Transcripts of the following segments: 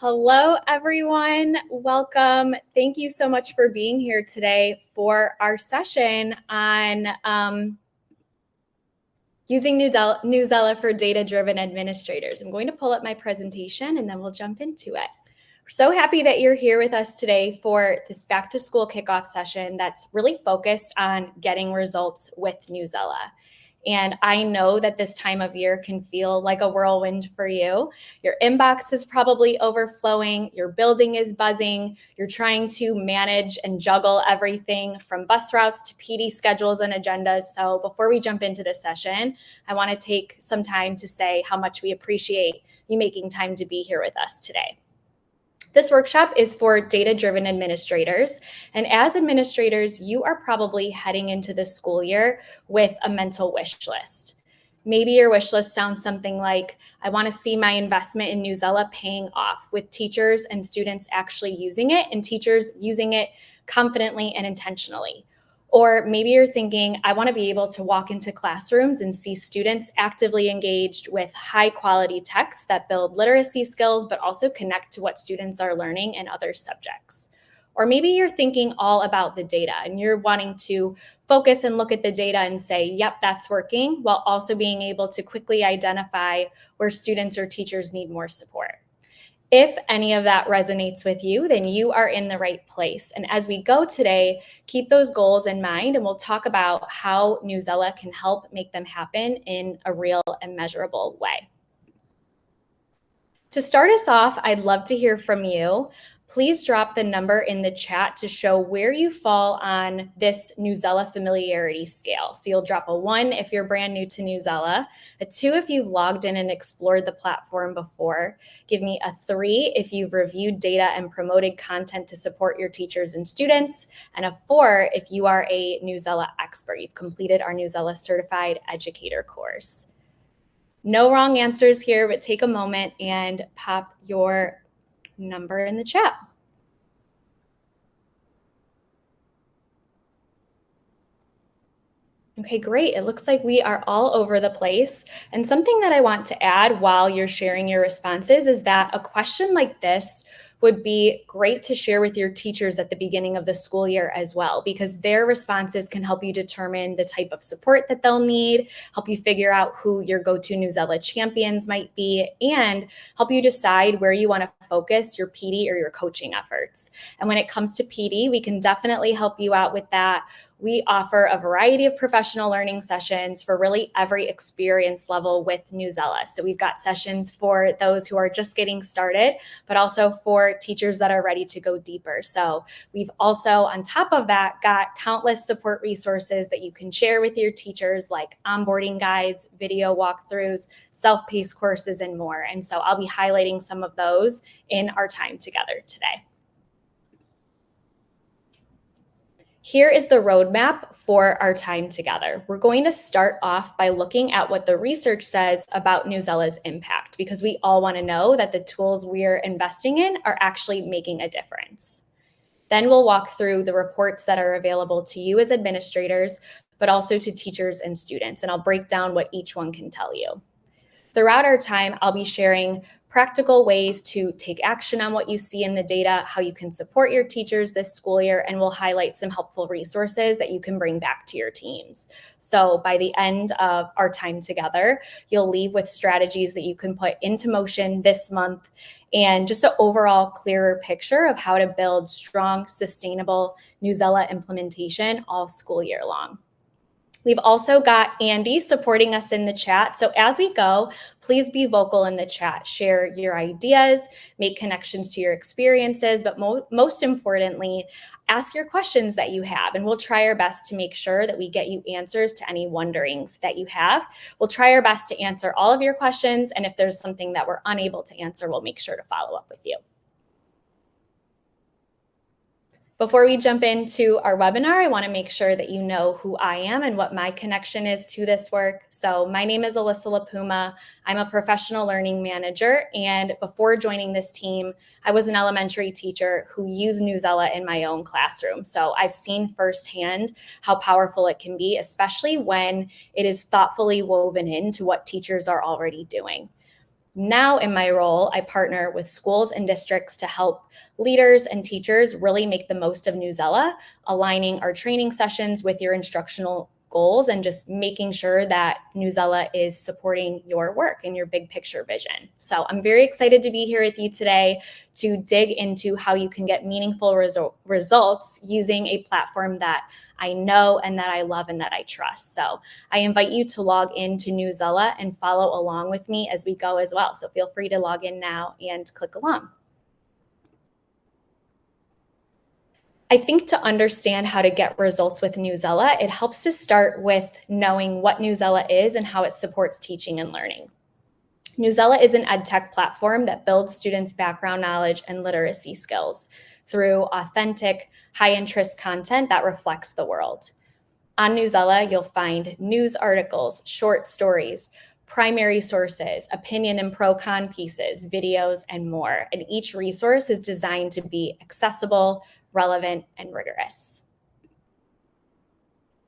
Hello, everyone. Welcome. Thank you so much for being here today for our session on using Newsela for data-driven administrators. I'm going to pull up my presentation and then we'll jump into it. We're so happy that you're here with us today for this back-to-school kickoff session that's really focused on getting results with Newsela. And I know that this time of year can feel like a whirlwind for you. Your inbox is probably overflowing, your building is buzzing, you're trying to manage and juggle everything from bus routes to PD schedules and agendas. So before we jump into this session, I want to take some time to say how much we appreciate you making time to be here with us today. This workshop is for data-driven administrators, and as administrators, you are probably heading into the school year with a mental wish list. Maybe your wish list sounds something like, I want to see my investment in Newsela paying off with teachers and students actually using it and teachers using it confidently and intentionally. Or maybe you're thinking, I want to be able to walk into classrooms and see students actively engaged with high quality texts that build literacy skills, but also connect to what students are learning in other subjects. Or maybe you're thinking all about the data and you're wanting to focus and look at the data and say, yep, that's working, while also being able to quickly identify where students or teachers need more support. If any of that resonates with you, then you are in the right place. And as we go today, keep those goals in mind, and we'll talk about how Newsela can help make them happen in a real and measurable way. To start us off, I'd love to hear from you. Please drop the number in the chat to show where you fall on this Newsela familiarity scale. So you'll drop a 1 if you're brand new to Newsela, a 2 if you've logged in and explored the platform before, give me a 3 if you've reviewed data and promoted content to support your teachers and students, and a 4 if you are a Newsela expert. You've completed our Newsela Certified Educator course. No wrong answers here, but take a moment and pop your number in the chat. Okay, great. It looks like we are all over the place. And something that I want to add while you're sharing your responses is that a question like this would be great to share with your teachers at the beginning of the school year as well, because their responses can help you determine the type of support that they'll need, help you figure out who your go-to Newsela champions might be, and help you decide where you want to focus your PD or your coaching efforts. And when it comes to PD, we can definitely help you out with that. We offer a variety of professional learning sessions for really every experience level with Newsela. So we've got sessions for those who are just getting started, but also for teachers that are ready to go deeper. So we've also, on top of that, got countless support resources that you can share with your teachers, like onboarding guides, video walkthroughs, self-paced courses, and more. And so I'll be highlighting some of those in our time together today. Here is the roadmap for our time together. We're going to start off by looking at what the research says about Newsela's impact, because we all want to know that the tools we're investing in are actually making a difference. Then we'll walk through the reports that are available to you as administrators, but also to teachers and students, and I'll break down what each one can tell you. Throughout our time, I'll be sharing practical ways to take action on what you see in the data, how you can support your teachers this school year, and we'll highlight some helpful resources that you can bring back to your teams. So by the end of our time together, you'll leave with strategies that you can put into motion this month and just an overall clearer picture of how to build strong, sustainable Newsela implementation all school year long. We've also got Andy supporting us in the chat. So as we go, please be vocal in the chat. Share your ideas, make connections to your experiences, but most importantly, ask your questions that you have. And we'll try our best to make sure that we get you answers to any wonderings that you have. We'll try our best to answer all of your questions. And if there's something that we're unable to answer, we'll make sure to follow up with you. Before we jump into our webinar, I want to make sure that you know who I am and what my connection is to this work. So my name is Alyssa LaPuma. I'm a professional learning manager. And before joining this team, I was an elementary teacher who used Newsela in my own classroom. So I've seen firsthand how powerful it can be, especially when it is thoughtfully woven into what teachers are already doing. Now in my role, I partner with schools and districts to help leaders and teachers really make the most of Newsela, aligning our training sessions with your instructional goals and just making sure that Newsela is supporting your work and your big picture vision. So I'm very excited to be here with you today to dig into how you can get meaningful results using a platform that I know and that I love and that I trust. So I invite you to log into Newsela and follow along with me as we go as well. So feel free to log in now and click along. I think to understand how to get results with Newsela, it helps to start with knowing what Newsela is and how it supports teaching and learning. Newsela is an edtech platform that builds students' background knowledge and literacy skills through authentic, high-interest content that reflects the world. On Newsela, you'll find news articles, short stories, primary sources, opinion and pro-con pieces, videos, and more. And each resource is designed to be accessible, relevant, and rigorous.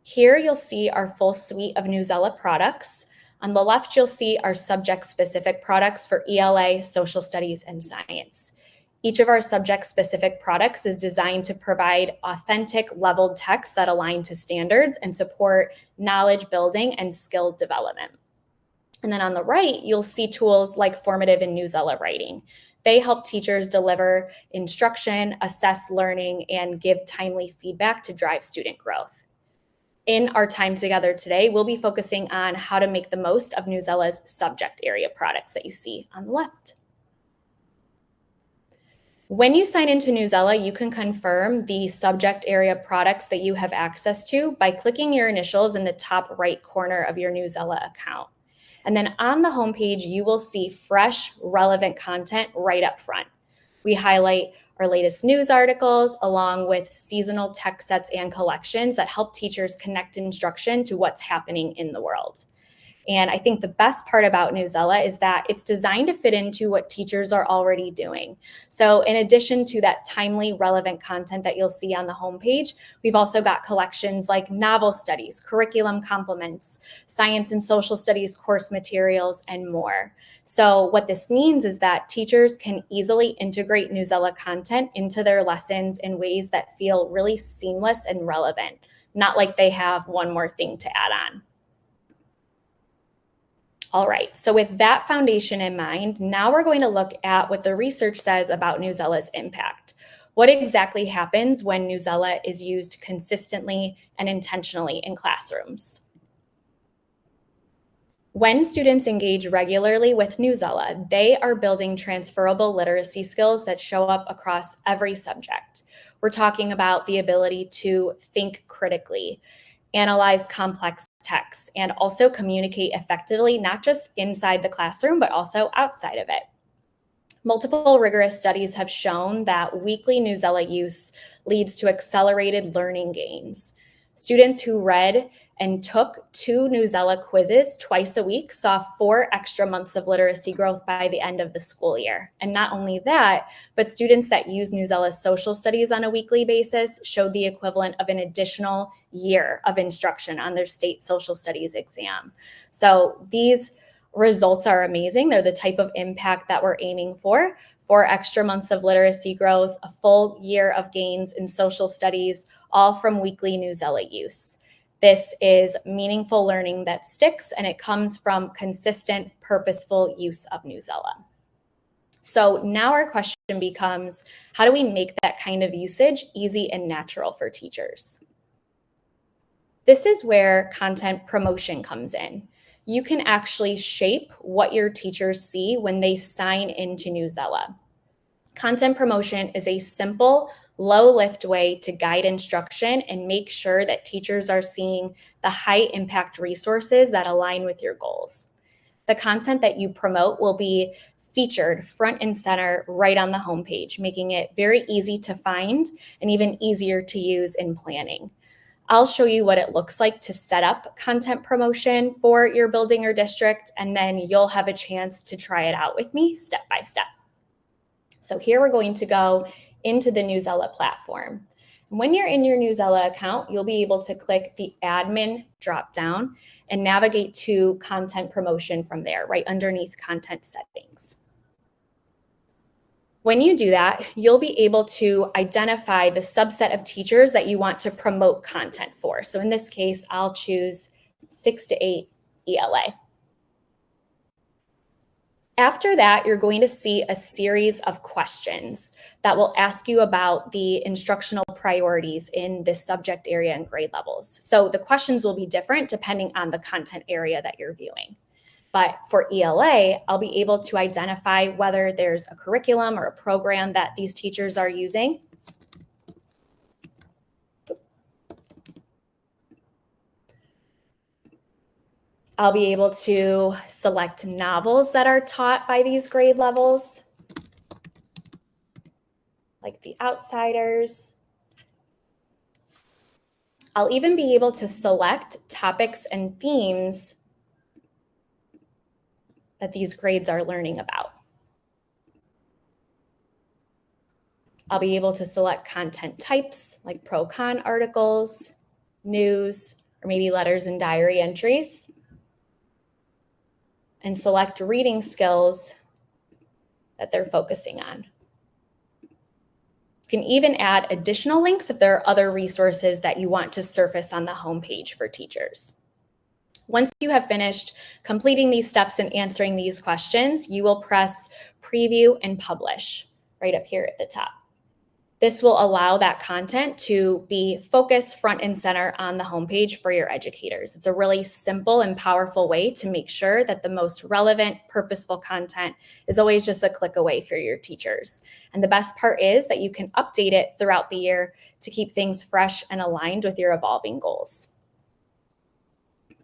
Here you'll see our full suite of Newsela products. On the left, you'll see our subject-specific products for ELA, social studies, and science. Each of our subject-specific products is designed to provide authentic leveled texts that align to standards and support knowledge building and skill development. And then on the right, you'll see tools like Formative and Newsela writing. They help teachers deliver instruction, assess learning, and give timely feedback to drive student growth. In our time together today, we'll be focusing on how to make the most of Newsela's subject area products that you see on the left. When you sign into Newsela, you can confirm the subject area products that you have access to by clicking your initials in the top right corner of your Newsela account. And then on the homepage, you will see fresh, relevant content right up front. We highlight our latest news articles along with seasonal text sets and collections that help teachers connect instruction to what's happening in the world. And I think the best part about Newsela is that it's designed to fit into what teachers are already doing. So in addition to that timely, relevant content that you'll see on the homepage, we've also got collections like novel studies, curriculum complements, science and social studies course materials, and more. So what this means is that teachers can easily integrate Newsela content into their lessons in ways that feel really seamless and relevant, not like they have one more thing to add on. All right, so with that foundation in mind, now we're going to look at what the research says about Newsela's impact. What exactly happens when Newsela is used consistently and intentionally in classrooms? When students engage regularly with Newsela, they are building transferable literacy skills that show up across every subject. We're talking about the ability to think critically, analyze complex texts, and also communicate effectively, not just inside the classroom, but also outside of it. Multiple rigorous studies have shown that weekly Newsela use leads to accelerated learning gains. Students who read and took 2 Newsela quizzes twice a week saw 4 extra months of literacy growth by the end of the school year. And not only that, but students that use Newsela's social studies on a weekly basis showed the equivalent of an additional year of instruction on their state social studies exam. So these results are amazing. They're the type of impact that we're aiming for. 4 extra months of literacy growth, a full year of gains in social studies, all from weekly Newsela use. This is meaningful learning that sticks, and it comes from consistent, purposeful use of Newsela. So now our question becomes, how do we make that kind of usage easy and natural for teachers? This is where content promotion comes in. You can actually shape what your teachers see when they sign into Newsela. Content promotion is a simple, low-lift way to guide instruction and make sure that teachers are seeing the high-impact resources that align with your goals. The content that you promote will be featured front and center right on the homepage, making it very easy to find and even easier to use in planning. I'll show you what it looks like to set up content promotion for your building or district, and then you'll have a chance to try it out with me step by step. So here we're going to go into the Newsela platform. When you're in your Newsela account, you'll be able to click the admin dropdown and navigate to content promotion from there, right underneath content settings. When you do that, you'll be able to identify the subset of teachers that you want to promote content for. So in this case, I'll choose 6 to 8 ELA. After that, you're going to see a series of questions that will ask you about the instructional priorities in this subject area and grade levels. So the questions will be different depending on the content area that you're viewing. But for ELA, I'll be able to identify whether there's a curriculum or a program that these teachers are using. I'll be able to select novels that are taught by these grade levels, like The Outsiders. I'll even be able to select topics and themes that these grades are learning about. I'll be able to select content types like pro-con articles, news, or maybe letters and diary entries, and select reading skills that they're focusing on. You can even add additional links if there are other resources that you want to surface on the homepage for teachers. Once you have finished completing these steps and answering these questions, you will press Preview and Publish right up here at the top. This will allow that content to be focused front and center on the homepage for your educators. It's a really simple and powerful way to make sure that the most relevant, purposeful content is always just a click away for your teachers. And the best part is that you can update it throughout the year to keep things fresh and aligned with your evolving goals.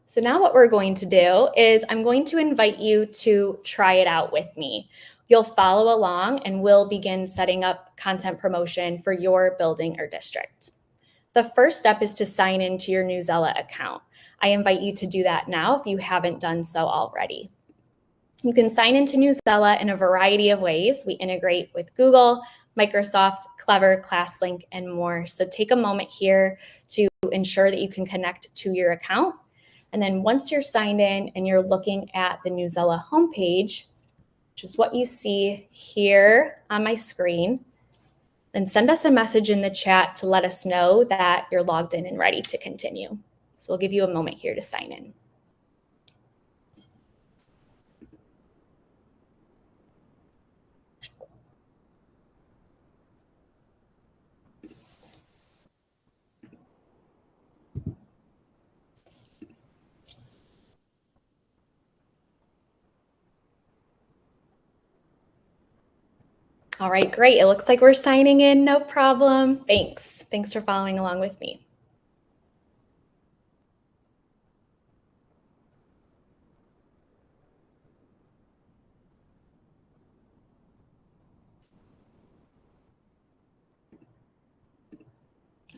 So now what we're going to do is I'm going to invite you to try it out with me. You'll follow along and we'll begin setting up content promotion for your building or district. The first step is to sign into your Newsela account. I invite you to do that now if you haven't done so already. You can sign into Newsela in a variety of ways. We integrate with Google, Microsoft, Clever, ClassLink, and more. So take a moment here to ensure that you can connect to your account. And then once you're signed in and you're looking at the Newsela homepage, which is what you see here on my screen, then send us a message in the chat to let us know that you're logged in and ready to continue. So we'll give you a moment here to sign in. All right, great. It looks like we're signing in, no problem. Thanks. Thanks for following along with me.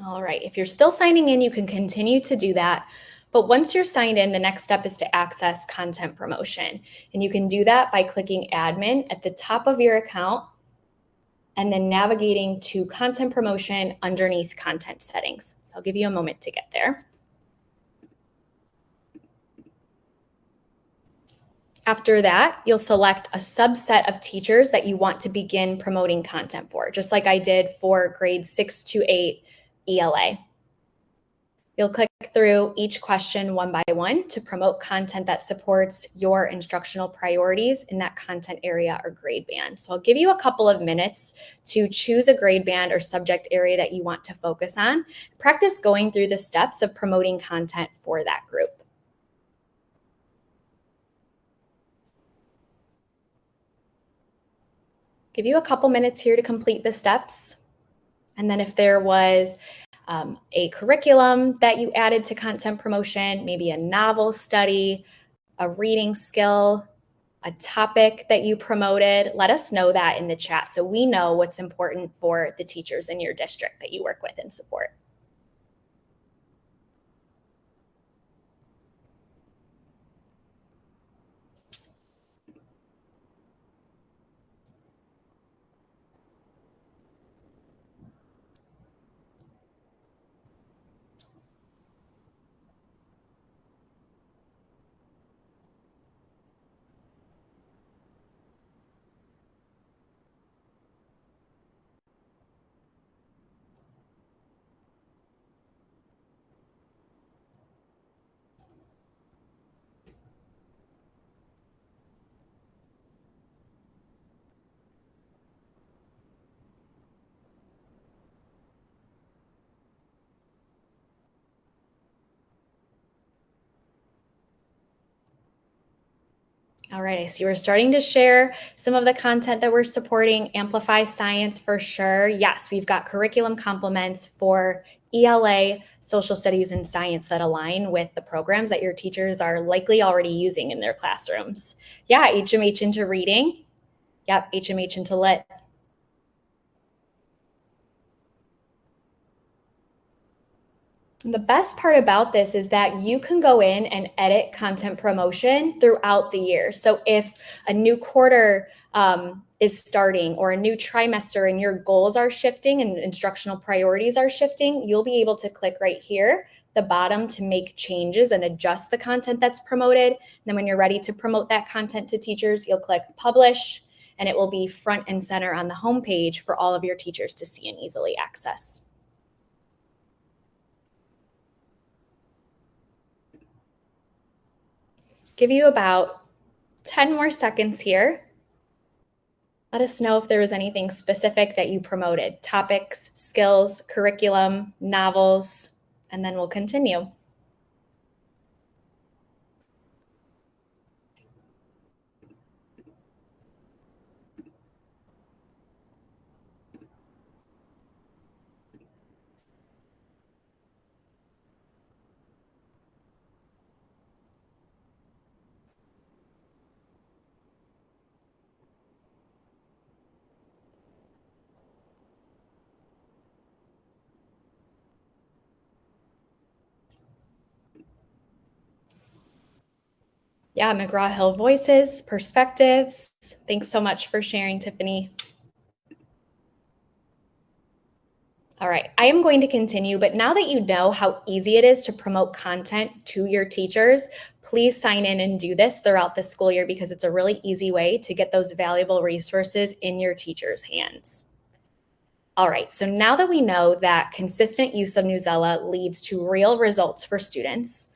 All right, if you're still signing in, you can continue to do that. But once you're signed in, the next step is to access content promotion. And you can do that by clicking admin at the top of your account and then navigating to content promotion underneath content settings. So I'll give you a moment to get there. After that, you'll select a subset of teachers that you want to begin promoting content for, just like I did for grades 6 to 8 ELA. You'll click through each question one by one to promote content that supports your instructional priorities in that content area or grade band. So I'll give you a couple of minutes to choose a grade band or subject area that you want to focus on. Practice going through the steps of promoting content for that group. Give you a couple minutes here to complete the steps. And then if there was a curriculum that you added to content promotion, maybe a novel study, a reading skill, a topic that you promoted, let us know that in the chat so we know what's important for the teachers in your district that you work with and support. All right, I see we're starting to share some of the content that we're supporting. Amplify Science for sure. Yes, we've got curriculum complements for ELA, social studies, and science that align with the programs that your teachers are likely already using in their classrooms. Yeah, HMH into reading. Yep, HMH into lit. The best part about this is that you can go in and edit content promotion throughout the year. So if a new quarter is starting or a new trimester and your goals are shifting and instructional priorities are shifting, you'll be able to click right here, the bottom, to make changes and adjust the content that's promoted. And then when you're ready to promote that content to teachers, you'll click publish, and it will be front and center on the homepage for all of your teachers to see and easily access. Give you about 10 more seconds here. Let us know if there was anything specific that you promoted: topics, skills, curriculum, novels, and then we'll continue. Yeah, McGraw-Hill Voices, Perspectives. Thanks so much for sharing, Tiffany. All right, I am going to continue, but now that you know how easy it is to promote content to your teachers, please sign in and do this throughout the school year because it's a really easy way to get those valuable resources in your teachers' hands. All right, so now that we know that consistent use of Newsela leads to real results for students,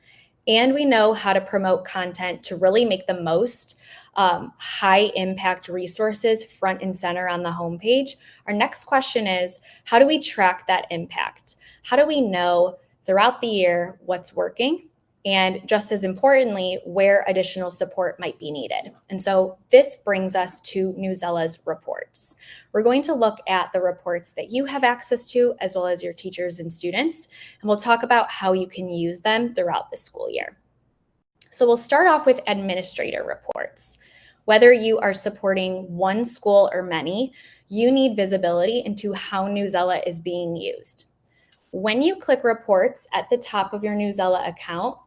and we know how to promote content to really make the most high impact resources front and center on the homepage, our next question is, how do we track that impact? How do we know throughout the year what's working? And just as importantly, where additional support might be needed. And so this brings us to Newsela's reports. We're going to look at the reports that you have access to, as well as your teachers and students, and we'll talk about how you can use them throughout the school year. So we'll start off with administrator reports. Whether you are supporting one school or many, you need visibility into how Newsela is being used. When you click reports at the top of your Newsela account,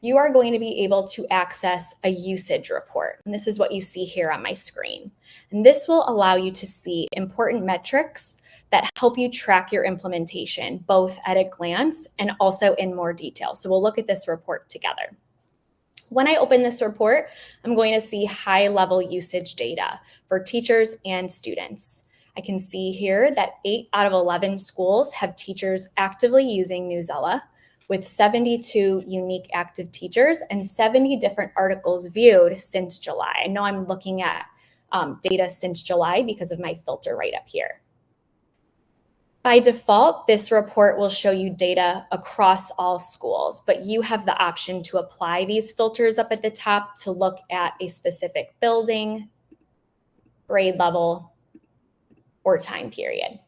you are going to be able to access a usage report. And this is what you see here on my screen. And this will allow you to see important metrics that help you track your implementation, both at a glance and also in more detail. So we'll look at this report together. When I open this report, I'm going to see high-level usage data for teachers and students. I can see here that 8 out of 11 schools have teachers actively using Newsela, with 72 unique active teachers and 70 different articles viewed since July. I know I'm looking at data since July because of my filter right up here. By default, this report will show you data across all schools, but you have the option to apply these filters up at the top to look at a specific building, grade level, or time period.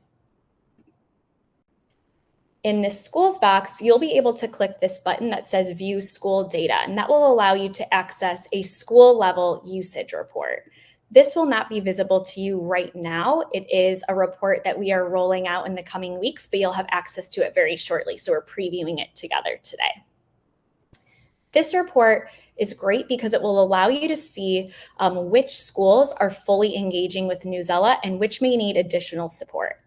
In this schools box, you'll be able to click this button that says View School Data, and that will allow you to access a school level usage report. This will not be visible to you right now. It is a report that we are rolling out in the coming weeks, but you'll have access to it very shortly. So we're previewing it together today. This report is great because it will allow you to see which schools are fully engaging with Newsela and which may need additional support.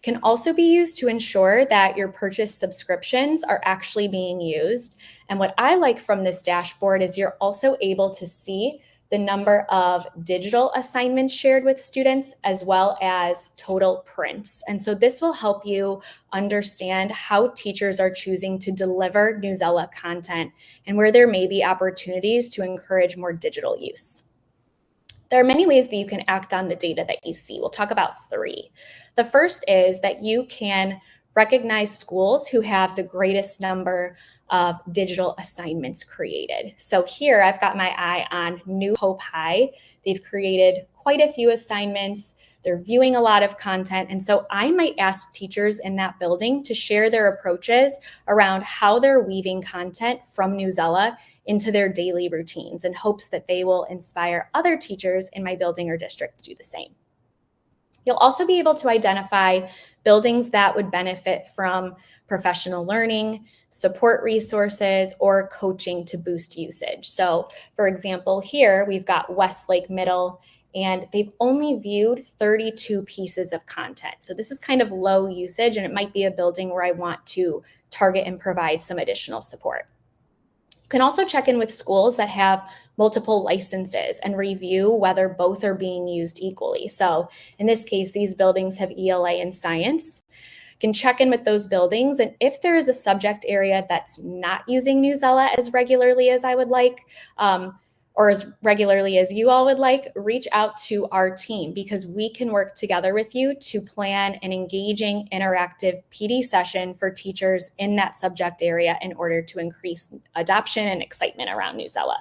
Can also be used to ensure that your purchased subscriptions are actually being used. And what I like from this dashboard is you're also able to see the number of digital assignments shared with students as well as total prints. And so this will help you understand how teachers are choosing to deliver Newsela content and where there may be opportunities to encourage more digital use. There are many ways that you can act on the data that you see. We'll talk about 3. The first is that you can recognize schools who have the greatest number of digital assignments created. So here I've got my eye on New Hope High. They've created quite a few assignments. They're viewing a lot of content. And so I might ask teachers in that building to share their approaches around how they're weaving content from Newsela into their daily routines in hopes that they will inspire other teachers in my building or district to do the same. You'll also be able to identify buildings that would benefit from professional learning, support resources, or coaching to boost usage. So for example, here we've got Westlake Middle, and they've only viewed 32 pieces of content. So this is kind of low usage, and it might be a building where I want to target and provide some additional support. You can also check in with schools that have multiple licenses and review whether both are being used equally. So in this case, these buildings have ELA and science. You can check in with those buildings, and if there is a subject area that's not using Newsela as regularly as I would like, or as regularly as you all would like, reach out to our team, because we can work together with you to plan an engaging, interactive PD session for teachers in that subject area in order to increase adoption and excitement around Newsela.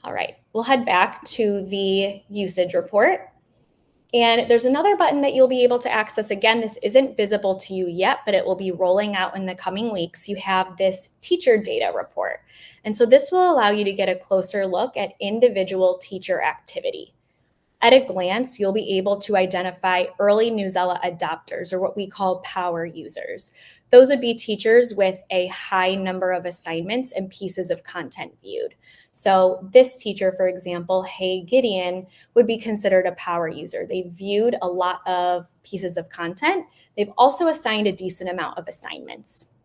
All right, we'll head back to the usage report. And there's another button that you'll be able to access. Again, this isn't visible to you yet, but it will be rolling out in the coming weeks. You have this teacher data report. And so this will allow you to get a closer look at individual teacher activity. At a glance, you'll be able to identify early Newsela adopters, or what we call power users. Those would be teachers with a high number of assignments and pieces of content viewed. So this teacher, for example, Hey Gideon, would be considered a power user. They viewed a lot of pieces of content. They've also assigned a decent amount of assignments.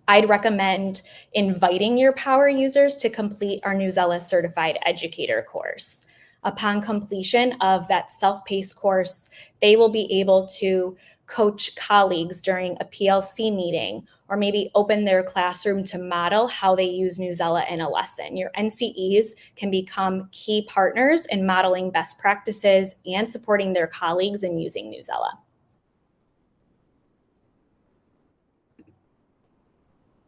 I'd recommend inviting your power users to complete our Newsela Certified Educator course. Upon completion of that self-paced course, they will be able to coach colleagues during a PLC meeting, or maybe open their classroom to model how they use Newsela in a lesson. Your NCEs can become key partners in modeling best practices and supporting their colleagues in using Newsela.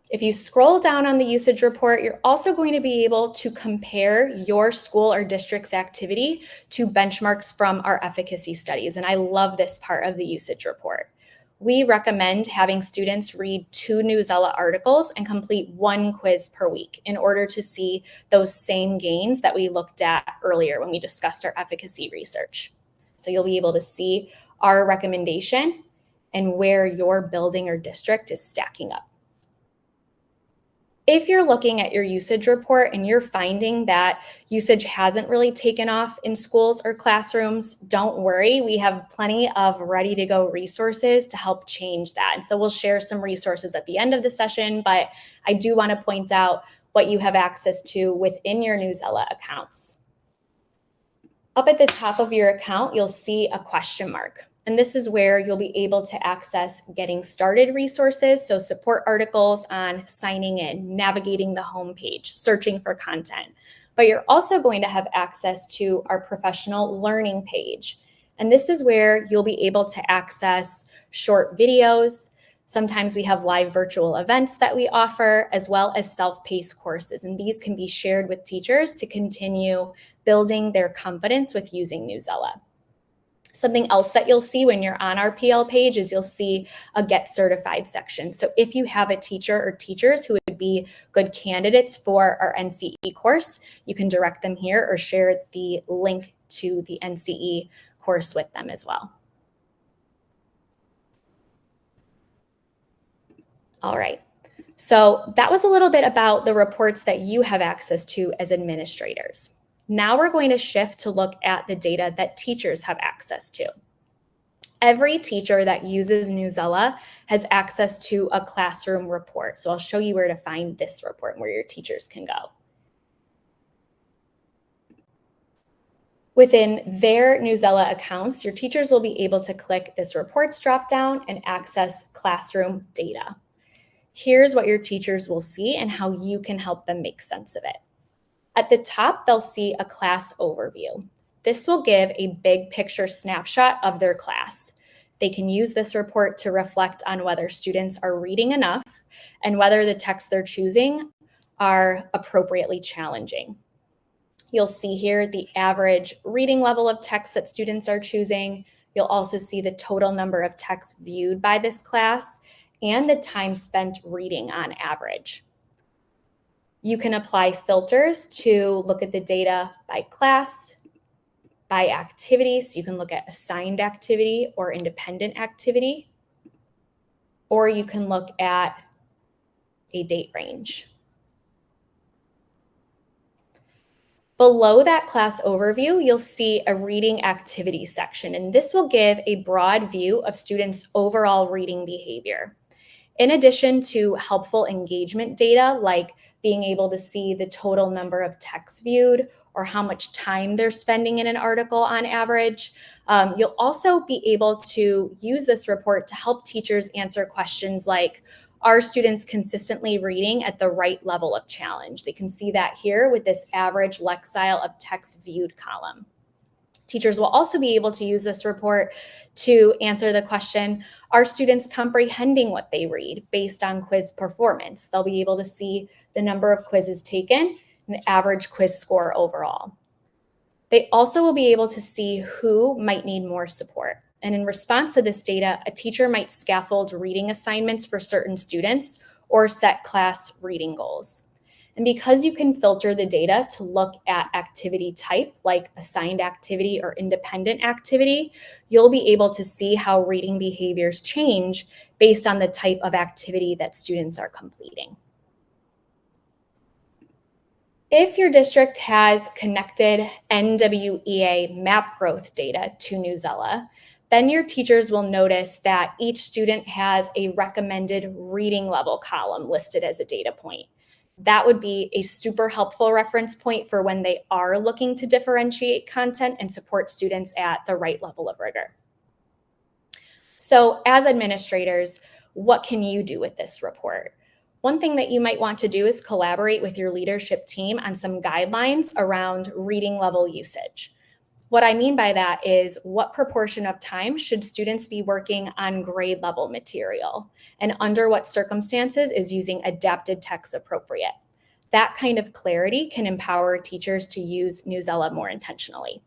If you scroll down on the usage report, you're also going to be able to compare your school or district's activity to benchmarks from our efficacy studies. And I love this part of the usage report. We recommend having students read 2 Newsela articles and complete 1 quiz per week in order to see those same gains that we looked at earlier when we discussed our efficacy research. So you'll be able to see our recommendation and where your building or district is stacking up. If you're looking at your usage report and you're finding that usage hasn't really taken off in schools or classrooms, don't worry. We have plenty of ready-to-go resources to help change that. And so we'll share some resources at the end of the session, but I do want to point out what you have access to within your Newsela accounts. Up at the top of your account, you'll see a question mark. And this is where you'll be able to access getting started resources, so support articles on signing in, navigating the homepage, searching for content. But you're also going to have access to our professional learning page. And this is where you'll be able to access short videos. Sometimes we have live virtual events that we offer, as well as self-paced courses. And these can be shared with teachers to continue building their confidence with using Newsela. Something else that you'll see when you're on our PL page is you'll see a Get Certified section. So if you have a teacher or teachers who would be good candidates for our NCE course, you can direct them here or share the link to the NCE course with them as well. All right. So that was a little bit about the reports that you have access to as administrators. Now we're going to shift to look at the data that teachers have access to. Every teacher that uses Newsela has access to a classroom report. So I'll show you where to find this report and where your teachers can go. Within their Newsela accounts, your teachers will be able to click this reports dropdown and access classroom data. Here's what your teachers will see and how you can help them make sense of it. At the top, they'll see a class overview. This will give a big picture snapshot of their class. They can use this report to reflect on whether students are reading enough and whether the texts they're choosing are appropriately challenging. You'll see here the average reading level of text that students are choosing. You'll also see the total number of texts viewed by this class and the time spent reading on average. You can apply filters to look at the data by class, by activity. So you can look at assigned activity or independent activity, or you can look at a date range. Below that class overview, you'll see a reading activity section, and this will give a broad view of students' overall reading behavior. In addition to helpful engagement data, like being able to see the total number of texts viewed or how much time they're spending in an article on average, you'll also be able to use this report to help teachers answer questions like, are students consistently reading at the right level of challenge? They can see that here with this average lexile of text viewed column. Teachers will also be able to use this report to answer the question, are students comprehending what they read based on quiz performance? They'll be able to see the number of quizzes taken and the average quiz score overall. They also will be able to see who might need more support. And in response to this data, a teacher might scaffold reading assignments for certain students or set class reading goals. And because you can filter the data to look at activity type, like assigned activity or independent activity, you'll be able to see how reading behaviors change based on the type of activity that students are completing. If your district has connected NWEA map growth data to Newsela, then your teachers will notice that each student has a recommended reading level column listed as a data point. That would be a super helpful reference point for when they are looking to differentiate content and support students at the right level of rigor. So as administrators, what can you do with this report? One thing that you might want to do is collaborate with your leadership team on some guidelines around reading level usage. What I mean by that is what proportion of time should students be working on grade level material, and under what circumstances is using adapted text appropriate? That kind of clarity can empower teachers to use Newsela more intentionally.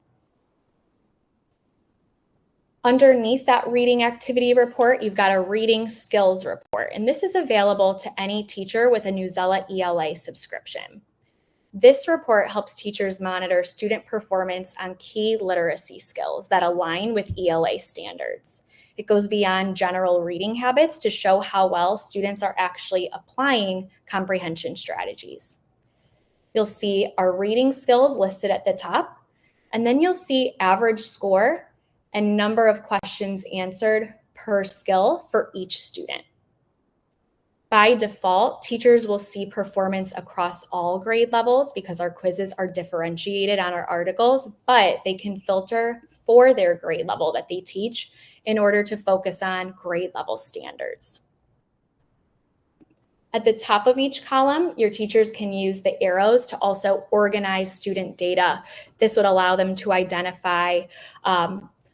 Underneath that reading activity report, you've got a reading skills report, and this is available to any teacher with a Newsela ELA subscription. This report helps teachers monitor student performance on key literacy skills that align with ELA standards. It goes beyond general reading habits to show how well students are actually applying comprehension strategies. You'll see our reading skills listed at the top, and then you'll see average score and number of questions answered per skill for each student. By default, teachers will see performance across all grade levels because our quizzes are differentiated on our articles, but they can filter for their grade level that they teach in order to focus on grade level standards. At the top of each column, your teachers can use the arrows to also organize student data. This would allow them to identify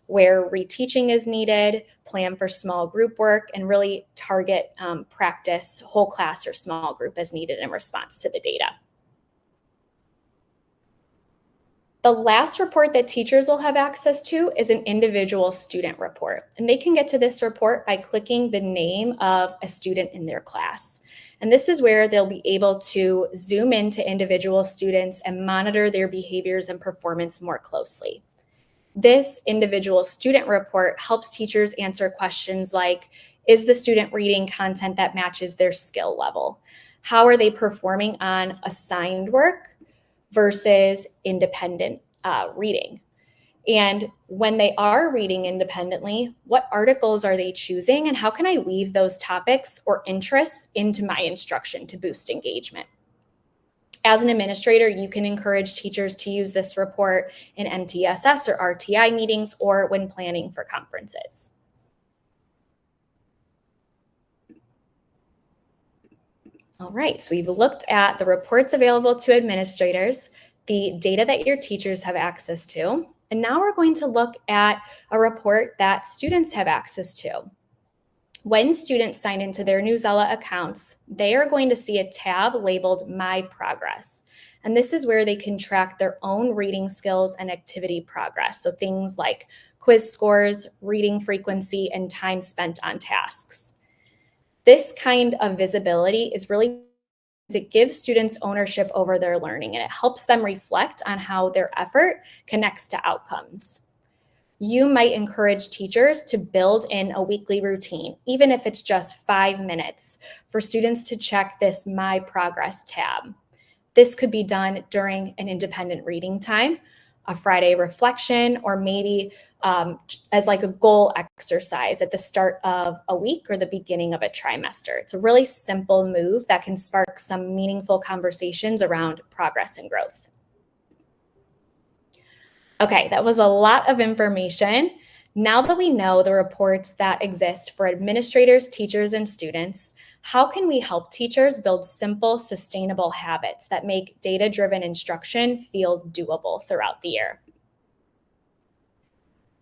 where reteaching is needed, plan for small group work, and really target practice whole class or small group as needed in response to the data. The last report that teachers will have access to is an individual student report. And they can get to this report by clicking the name of a student in their class. And this is where they'll be able to zoom into individual students and monitor their behaviors and performance more closely. This individual student report helps teachers answer questions like, is the student reading content that matches their skill level? How are they performing on assigned work versus independent reading? And when they are reading independently, what articles are they choosing, and how can I weave those topics or interests into my instruction to boost engagement? As an administrator, you can encourage teachers to use this report in MTSS or RTI meetings or when planning for conferences. All right, so we've looked at the reports available to administrators, the data that your teachers have access to, And now we're going to look at a report that students have access to. When students sign into their Newsela accounts, they are going to see a tab labeled My Progress. And this is where they can track their own reading skills and activity progress. So things like quiz scores, reading frequency, and time spent on tasks. This kind of visibility is really, it gives students ownership over their learning, and it helps them reflect on how their effort connects to outcomes. You might encourage teachers to build in a weekly routine, even if it's just 5 minutes, for students to check this My Progress tab. This could be done during an independent reading time, a Friday reflection, or maybe as like a goal exercise at the start of a week or the beginning of a trimester. It's a really simple move that can spark some meaningful conversations around progress and growth. Okay, that was a lot of information. Now that we know the reports that exist for administrators, teachers, and students, how can we help teachers build simple, sustainable habits that make data-driven instruction feel doable throughout the year?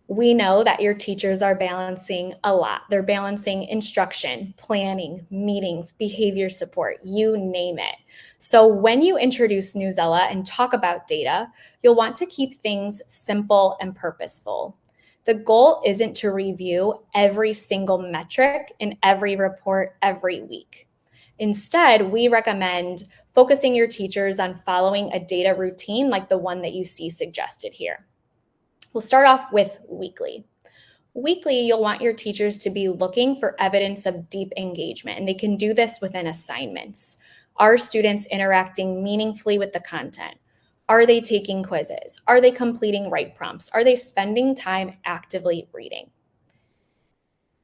We know that your teachers are balancing a lot. They're balancing instruction, planning, meetings, behavior support, you name it. So when you introduce Newsela and talk about data, you'll want to keep things simple and purposeful. The goal isn't to review every single metric in every report every week. Instead, we recommend focusing your teachers on following a data routine like the one that you see suggested here. We'll start off with weekly. Weekly, you'll want your teachers to be looking for evidence of deep engagement, and they can do this within assignments. Are students interacting meaningfully with the content? Are they taking quizzes? Are they completing right prompts? Are they spending time actively reading?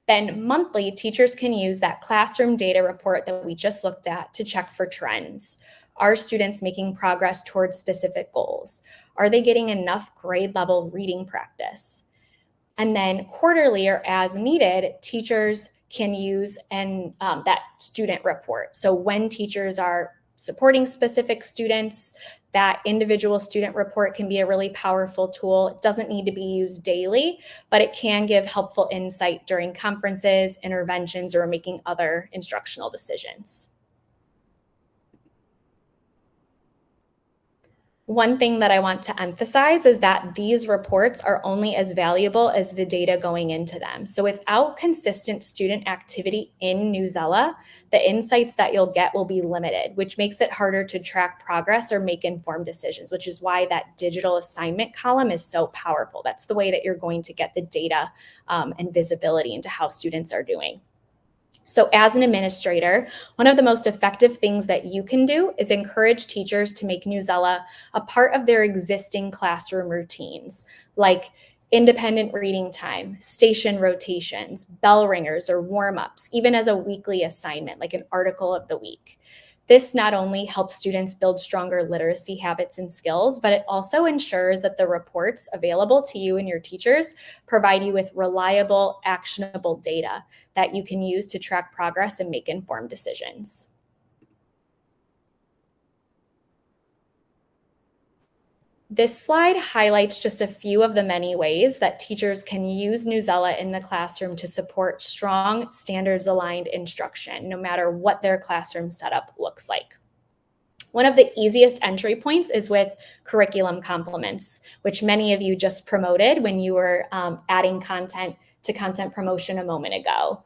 Then monthly, teachers can use that classroom data report that we just looked at to check for trends. Are students making progress towards specific goals? Are they getting enough grade level reading practice? And then quarterly or as needed, teachers can use that student report. So when teachers are supporting specific students, that individual student report can be a really powerful tool. It doesn't need to be used daily, but it can give helpful insight during conferences, interventions, or making other instructional decisions. One thing that I want to emphasize is that these reports are only as valuable as the data going into them. So without consistent student activity in Newsela, the insights that you'll get will be limited, which makes it harder to track progress or make informed decisions, which is why that digital assignment column is so powerful. That's the way that you're going to get the data and visibility into how students are doing. So as an administrator, one of the most effective things that you can do is encourage teachers to make Newsela a part of their existing classroom routines, like independent reading time, station rotations, bell ringers, or warm-ups, even as a weekly assignment, like an article of the week. This not only helps students build stronger literacy habits and skills, but it also ensures that the reports available to you and your teachers provide you with reliable, actionable data that you can use to track progress and make informed decisions. This slide highlights just a few of the many ways that teachers can use Newsela in the classroom to support strong, standards-aligned instruction, no matter what their classroom setup looks like. One of the easiest entry points is with curriculum complements, which many of you just promoted when you were adding content to content promotion a moment ago.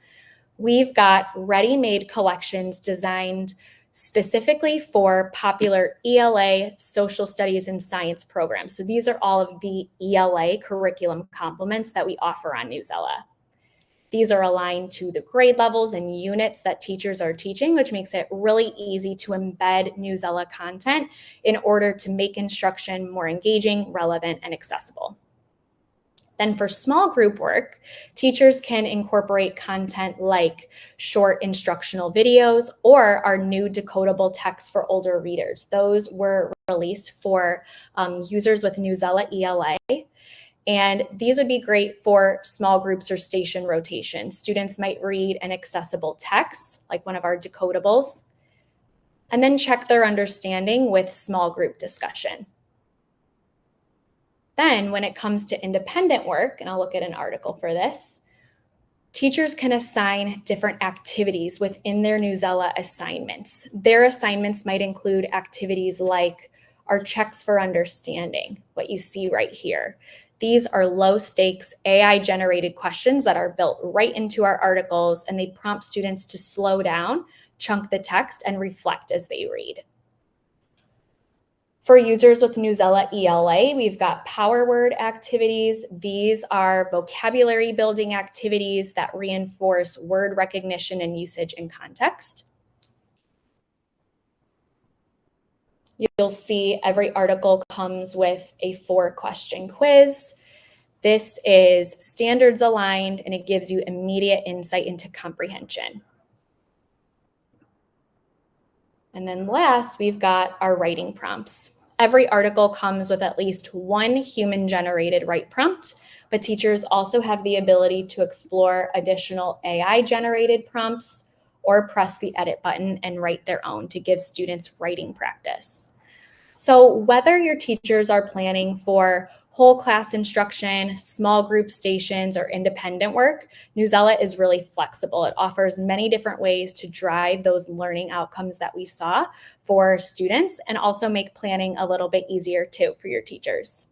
We've got ready-made collections designed specifically for popular ELA, social studies, and science programs. So these are all of the ELA curriculum complements that we offer on Newsela. These are aligned to the grade levels and units that teachers are teaching, which makes it really easy to embed Newsela content in order to make instruction more engaging, relevant, and accessible. Then for small group work, teachers can incorporate content like short instructional videos or our new decodable text for older readers. Those were released for users with Newsela ELA. And these would be great for small groups or station rotation. Students might read an accessible text, like one of our decodables, and then check their understanding with small group discussion. Then when it comes to independent work, and I'll look at an article for this, teachers can assign different activities within their Newsela assignments. Their assignments might include activities like our checks for understanding, what you see right here. These are low stakes AI generated questions that are built right into our articles, and they prompt students to slow down, chunk the text, and reflect as they read. For users with Newsela ELA, we've got power word activities. These are vocabulary building activities that reinforce word recognition and usage in context. You'll see every article comes with a 4-question quiz. This is standards aligned, and it gives you immediate insight into comprehension. And then last, we've got our writing prompts. Every article comes with at least one human-generated write prompt, but teachers also have the ability to explore additional AI-generated prompts or press the edit button and write their own to give students writing practice. So whether your teachers are planning for whole class instruction, small group stations, or independent work, Newsela is really flexible. It offers many different ways to drive those learning outcomes that we saw for students and also make planning a little bit easier too for your teachers.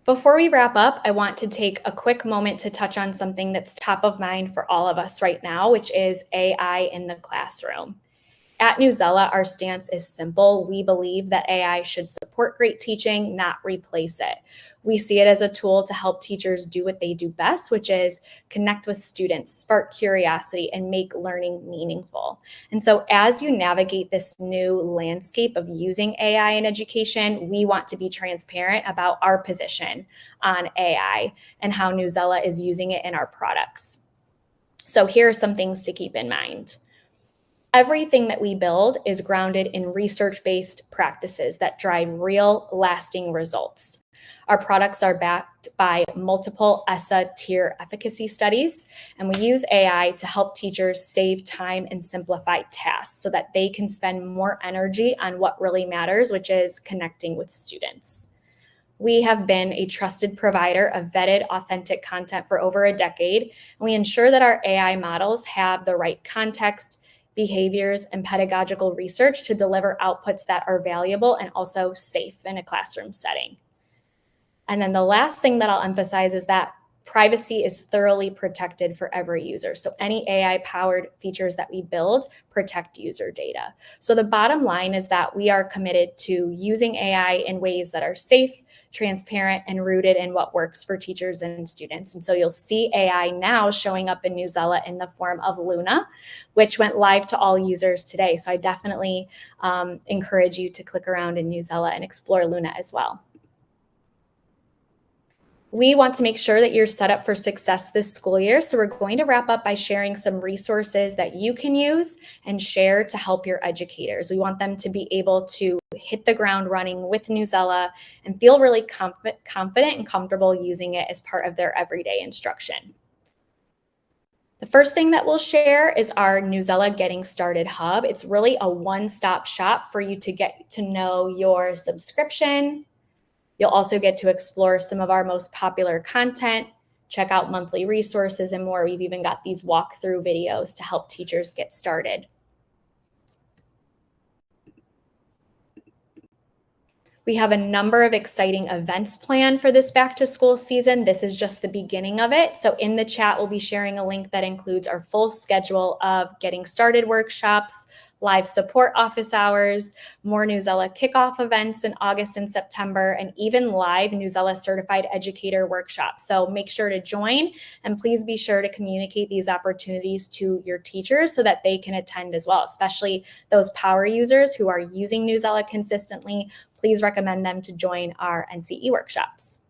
Before we wrap up, I want to take a quick moment to touch on something that's top of mind for all of us right now, which is AI in the classroom. At Newsela, our stance is simple. We believe that AI should support great teaching, not replace it. We see it as a tool to help teachers do what they do best, which is connect with students, spark curiosity, and make learning meaningful. And so as you navigate this new landscape of using AI in education, we want to be transparent about our position on AI and how Newsela is using it in our products. So here are some things to keep in mind. Everything that we build is grounded in research-based practices that drive real, lasting results. Our products are backed by multiple ESSA tier efficacy studies, and we use AI to help teachers save time and simplify tasks so that they can spend more energy on what really matters, which is connecting with students. We have been a trusted provider of vetted, authentic content for over a decade, and we ensure that our AI models have the right context, behaviors, and pedagogical research to deliver outputs that are valuable and also safe in a classroom setting. And then the last thing that I'll emphasize is that privacy is thoroughly protected for every user. So any AI-powered features that we build protect user data. So the bottom line is that we are committed to using AI in ways that are safe, transparent, and rooted in what works for teachers and students. And so you'll see AI now showing up in Newsela in the form of Luna, which went live to all users today. So I definitely encourage you to click around in Newsela and explore Luna as well. We want to make sure that you're set up for success this school year. So we're going to wrap up by sharing some resources that you can use and share to help your educators. We want them to be able to hit the ground running with Newsela and feel really confident and comfortable using it as part of their everyday instruction. The first thing that we'll share is our Newsela Getting Started Hub. It's really a one-stop shop for you to get to know your subscription. You'll also get to explore some of our most popular content, check out monthly resources and more. We've even got these walkthrough videos to help teachers get started. We have a number of exciting events planned for this back to school season. This is just the beginning of it. So in the chat, we'll be sharing a link that includes our full schedule of getting started workshops, live support office hours, more Newsela kickoff events in August and September, and even live Newsela certified educator workshops. So make sure to join, and please be sure to communicate these opportunities to your teachers so that they can attend as well, especially those power users who are using Newsela consistently. Please recommend them to join our NCE workshops.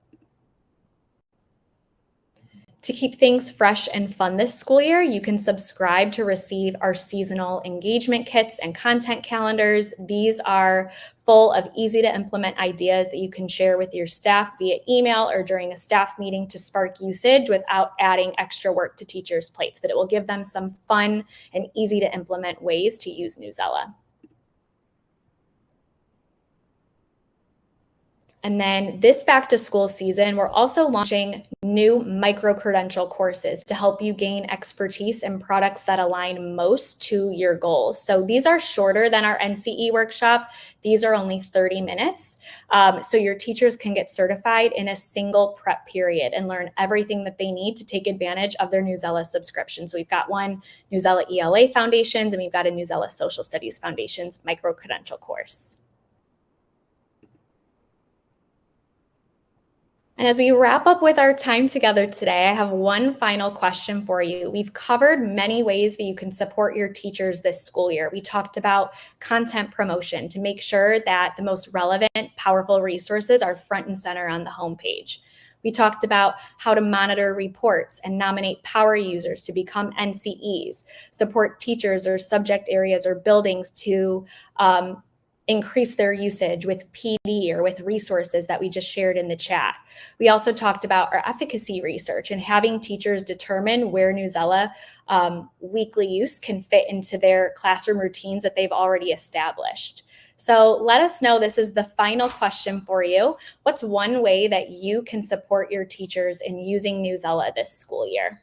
To keep things fresh and fun this school year, you can subscribe to receive our seasonal engagement kits and content calendars. These are full of easy to implement ideas that you can share with your staff via email or during a staff meeting to spark usage without adding extra work to teachers' plates, but it will give them some fun and easy to implement ways to use Newsela. And then this back to school season, we're also launching new micro-credential courses to help you gain expertise in products that align most to your goals. So these are shorter than our NCE workshop. These are only 30 minutes. So your teachers can get certified in a single prep period and learn everything that they need to take advantage of their Newsela subscription. So we've got one Newsela ELA Foundations, and we've got a Newsela Social Studies Foundations micro-credential course. And as we wrap up with our time together today, I have one final question for you. We've covered many ways that you can support your teachers this school year. We talked about content promotion to make sure that the most relevant, powerful resources are front and center on the homepage. We talked about how to monitor reports and nominate power users to become NCEs, support teachers or subject areas or buildings to increase their usage with PD or with resources that we just shared in the chat. We also talked about our efficacy research and having teachers determine where Newsela weekly use can fit into their classroom routines that they've already established. So let us know, this is the final question for you. What's one way that you can support your teachers in using Newsela this school year?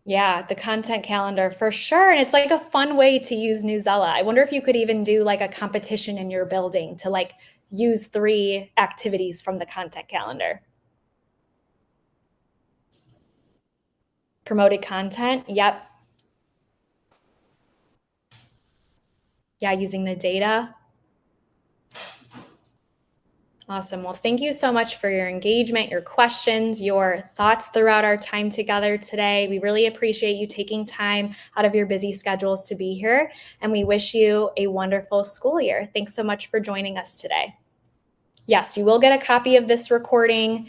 Yeah, the content calendar for sure. And it's like a fun way to use Newsela. I wonder if you could even do like a competition in your building to like use 3 activities from the content calendar. Promoted content. Yep. Yeah, using the data. Awesome. Well, thank you so much for your engagement, your questions, your thoughts throughout our time together today. We really appreciate you taking time out of your busy schedules to be here, and we wish you a wonderful school year. Thanks so much for joining us today. Yes, you will get a copy of this recording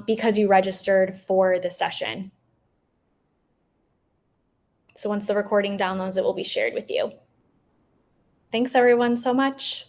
because you registered for the session. So once the recording downloads, it will be shared with you. Thanks everyone so much.